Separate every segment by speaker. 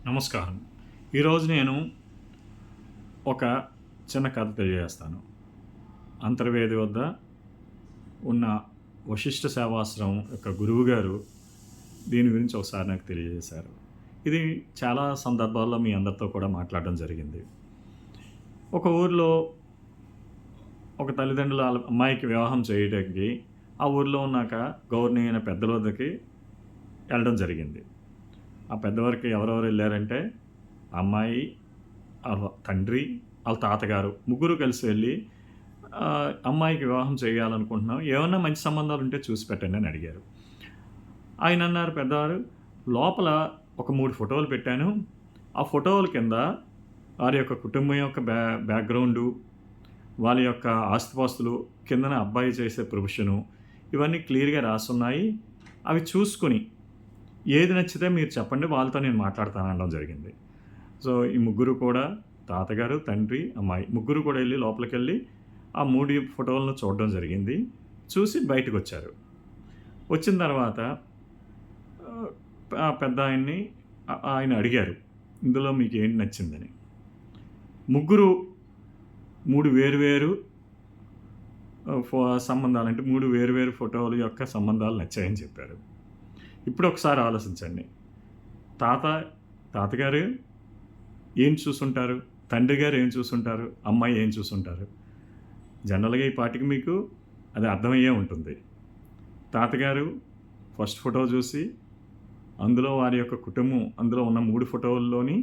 Speaker 1: నమస్కారం. ఈరోజు నేను ఒక చిన్న కథ తెలియజేస్తాను. అంతర్వేది వద్ద ఉన్న వశిష్ఠ సేవాశ్రమం యొక్క గురువుగారు దీని గురించి ఒకసారి నాకు తెలియజేశారు. ఇది చాలా సందర్భాల్లో మీ అందరితో కూడా మాట్లాడడం జరిగింది. ఒక ఊరిలో ఒక తల్లిదండ్రులు ఆళ్ళ అమ్మాయికి వివాహం చేయడానికి ఆ ఊరిలో ఉన్నాక గౌరవనీయమైన పెద్దల వద్దకి వెళ్ళడం జరిగింది. ఆ పెద్దవారికి ఎవరెవరు వెళ్ళారంటే అమ్మాయి, ఆళ్ళ తండ్రి, ఆళ్ళ తాతగారు ముగ్గురు కలిసి వెళ్ళి అమ్మాయికి వివాహం చేయాలనుకుంటున్నాం. ఏమన్నా మంచి సంబంధాలు ఉంటే చూసి పెట్టండి అని అడిగారు. ఆయన అన్నారు పెద్దవారు, లోపల ఒక 3 ఫోటోలు పెట్టాను. ఆ ఫోటోల కింద వారి యొక్క కుటుంబం యొక్క బ్యాక్‌గ్రౌండు, వాళ్ళ యొక్క ఆస్తిపాస్తులు, కిందన అబ్బాయి చేసే ప్రొఫెషను ఇవన్నీ క్లియర్‌గా రాసున్నాయి. అవి చూసుకొని ఏది నచ్చితే మీరు చెప్పండి వాళ్ళతో నేను మాట్లాడతాను అనడం జరిగింది. సో, ఈ ముగ్గురు కూడా తాతగారు, తండ్రి, అమ్మాయి ముగ్గురు కూడా ఎళ్లి లోపలికెళ్ళి ఆ 3 ఫోటోలను చూడడం జరిగింది. చూసి బయటకొచ్చారు. వచ్చిన తర్వాత ఆ పెద్దాయన్ని ఆయన అడిగారు. ఇందులో మీకేంటి నచ్చిందని. ముగ్గురు 3 వేరు వేరు సంబంధాలంటే 3 వేరు వేరు ఫోటోల యొక్క సంబంధాలు నచ్చాయని చెప్పారు. ఇప్పుడు ఒకసారి ఆలోచించండి. తాతగారు ఏం చూసుంటారు? తండ్రి గారు ఏం చూసుంటారు? అమ్మాయి ఏం చూసుంటారు? జనరల్‌గా ఈ పాటికి మీకు అది అర్థమయ్యే ఉంటుంది. తాతగారు ఫస్ట్ ఫోటో చూసి అందులో వారి యొక్క కుటుంబం అందులో ఉన్న 3 ఫోటోల్లోని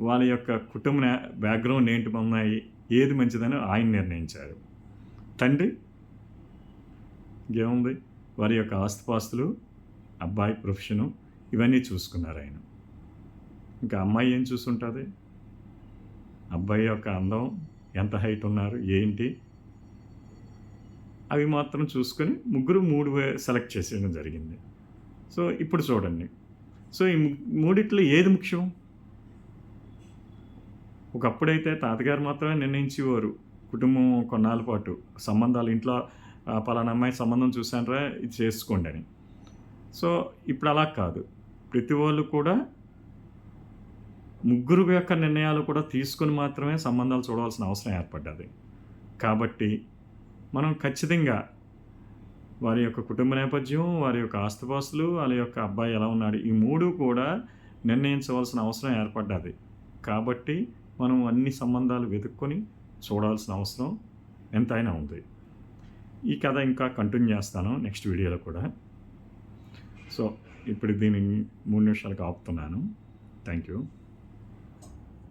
Speaker 1: వాళ్ళ యొక్క కుటుంబ బ్యాక్‌గ్రౌండ్ ఏంటి ఉన్నాయి, ఏది మంచిదని ఆయన నిర్ణయించారు. తండ్రి ఇంకేముంది వారి యొక్క ఆస్తిపాస్తులు, అబ్బాయి ప్రొఫెషను ఇవన్నీ చూసుకున్నారాయన. ఇంకా అమ్మాయి ఏం చూసుంటది? అబ్బాయి యొక్క అందం, ఎంత హైట్ ఉన్నారు, ఏంటి? అవి మాత్రం చూసుకొని ముగ్గురు 3 సెలెక్ట్ చేసేయడం జరిగింది. సో, ఇప్పుడు చూడండి. సో, ఈ మూడిట్లో ఏది ముఖ్యం? ఒకప్పుడైతే తాతగారు మాత్రమే నిర్ణయించేవారు. కుటుంబం కొన్నాళ్ళ పాటు సంబంధాలు ఇంట్లో పలానా అమ్మాయి సంబంధం చూశానురా ఇది చేసుకోండి అని. సో, ఇప్పుడు అలా కాదు. ప్రతి వాళ్ళు కూడా ముగ్గురు యొక్క నిర్ణయాలు కూడా తీసుకొని మాత్రమే సంబంధాలు చూడవలసిన అవసరం ఏర్పడ్డది. కాబట్టి మనం ఖచ్చితంగా వారి యొక్క కుటుంబ నేపథ్యం, వారి యొక్క ఆస్తిపాస్తులు, వాళ్ళ యొక్క అబ్బాయి ఎలా ఉన్నాడు ఈ 3 కూడా నిర్ణయించవలసిన అవసరం ఏర్పడ్డది. కాబట్టి మనం అన్ని సంబంధాలు వెతుక్కొని చూడాల్సిన అవసరం ఎంతైనా ఉంది. ఈ కథ ఇంకా కంటిన్యూ చేస్తాను నెక్స్ట్ వీడియోలో కూడా. సో, ఇప్పుడు దీన్ని 3 నిమిషాలకు ఆపుతున్నాను. Thank you.